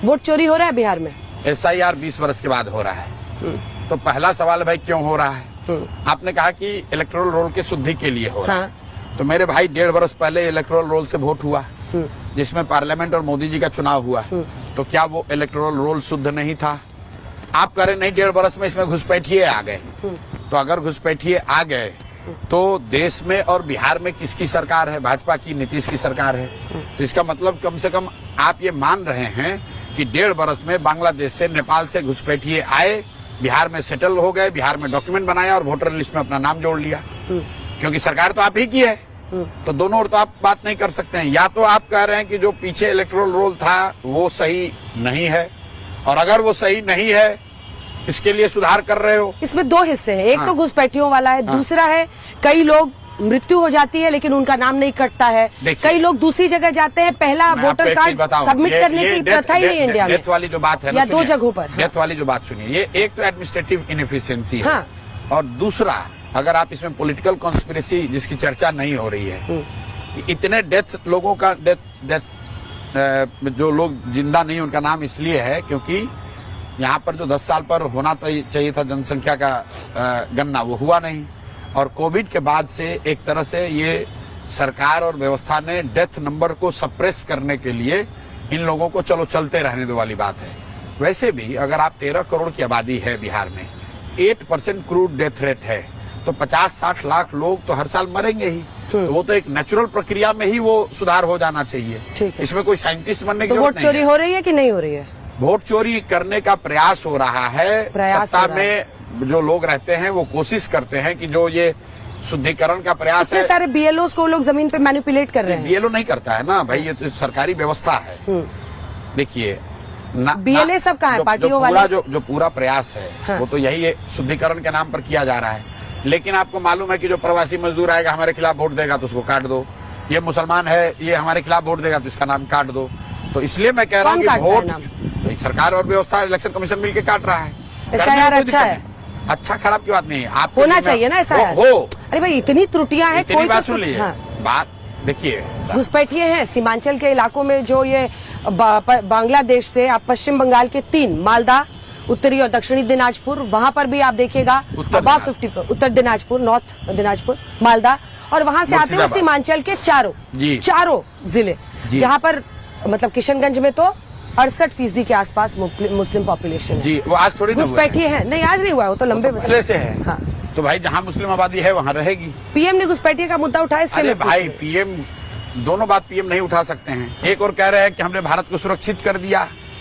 Vote चोरी हो रहा है बिहार में? SIR 20 वर्ष के बाद हो रहा है। तो पहला सवाल भाई क्यों हो रहा है? आपने कहा कि इलेक्टोरल रोल के शुद्धि के लिए हो रहा है। तो मेरे भाई 1.5 वर्ष पहले इलेक्टोरल रोल से वोट हुआ, जिसमें पार्लियामेंट और मोदी जी का चुनाव हुआ। तो क्या वो इलेक्टोरल रोल शुद्ध नहीं था? आप कह रहे नहीं 1.5 वर्ष में इसमें घुसपैठिए आ गए। तो अगर घुसपैठिए आ गए तो देश में और बिहार में किसकी सरकार है? भाजपा की, नीतीश की सरकार है। तो इसका मतलब कम से कम आप ये मान रहे हैं कि 1.5 वर्ष में बांग्लादेश से, नेपाल से घुसपैठिए आए, बिहार में सेटल हो गए, बिहार में डॉक्यूमेंट बनाया और वोटर लिस्ट में अपना नाम जोड़ लिया। क्योंकि सरकार तो आप ही की है। तो दोनों ओर तो आप बात नहीं कर सकते हैं। या तो आप कह रहे हैं कि जो पीछे इलेक्टोरल रोल था वो सही नहीं है, और अगर वो सही नहीं है इसके लिए सुधार कर रहे हो। इसमें 2 हिस्से हैं, एक तो घुसपैठियों वाला है, दूसरा है कई लोग मृत्यु हो जाती है लेकिन उनका नाम नहीं कटता है। कई लोग दूसरी जगह जाते हैं, पहला वोटर कार्ड सबमिट करने की प्रथा ही नहीं इंडिया में। डेथ वाली जो बात है या 2 जगहों पर डेथ वाली जो बात सुनिए, ये एक तो एडमिनिस्ट्रेटिव इनएफिशिएंसी है, और दूसरा अगर आप इसमें पॉलिटिकल कॉन्स्पिरेसी जिसकी चर्चा नहीं हो रही है, इतने डेथ लोगों का जो लोग जिंदा नहीं उनका नाम इसलिए है क्योंकि यहाँ पर जो 10 साल पर होना चाहिए था जनसंख्या का गणना, वो हुआ नहीं। और कोविड के बाद से एक तरह से ये सरकार और व्यवस्था ने डेथ नंबर को सप्रेस करने के लिए इन लोगों को चलो चलते रहने दो वाली बात है। वैसे भी अगर आप 13 करोड़ की आबादी है बिहार में, 8% क्रूड डेथ रेट है, तो 50-60 लाख लोग तो हर साल मरेंगे ही। तो वो तो एक नेचुरल प्रक्रिया में ही वो सुधार हो जाना चाहिए। इसमें कोई साइंटिस्ट बनने की जरूरत नहीं है। वोट चोरी हो रही है कि नहीं हो रही है? वोट चोरी करने का प्रयास हो रहा है। सत्ता में जो लोग रहते हैं वो कोशिश करते हैं कि जो ये शुद्धिकरण का प्रयास है, सारे BLOs को लोग जमीन पे मैनिपुलेट कर रहे हैं। BLO नहीं करता है ना भाई, ये तो सरकारी व्यवस्था है। देखिए BLA सब कहाँ है? पार्टियों वाले जो पूरा प्रयास है वो तो यही शुद्धिकरण के नाम पर किया जा रहा है। लेकिन आपको मालूम है कि जो प्रवासी मजदूर आएगा हमारे खिलाफ वोट देगा तो उसको काट दो, ये मुसलमान है ये हमारे खिलाफ वोट देगा तो इसका नाम काट दो। तो इसलिए मैं कह रहा हूँ कि वोट सरकार और व्यवस्था, इलेक्शन कमिशन मिलके काट रहा है। SIR अच्छा है, अच्छा खराब की बात नहीं है, आप होना चाहिए ना SIR हो। अरे भाई इतनी त्रुटियां हैं, कोई बात सुन लीजिए। बात देखिए, घुसपैठिए हैं सीमांचल के इलाकों में, जो ये बांग्लादेश से आप पश्चिम बंगाल के 3 मालदा, उत्तरी और दक्षिणी दिनाजपुर, वहां पर भी आप देखिएगा अबाव 50, उत्तर दिनाजपुर, नॉर्थ दिनाजपुर, मालदा, और वहां से आते हुए सीमांचल के चारों जिले, जहां पर मतलब किशनगंज में तो 68% के आसपास मुस्लिम पॉपुलेशन है। जी, वो आज थोड़ी घुसपैठिए है। नहीं, आज नहीं हुआ, वो तो लंबे मसले से है। हाँ। तो भाई जहाँ मुस्लिम आबादी है वहाँ रहेगी। PM ने घुसपैठिए का मुद्दा उठाया। अरे भाई दोनों बात PM नहीं उठा सकते हैं। एक और कह रहे हैं कि हमने भारत को सुरक्षित कर दिया,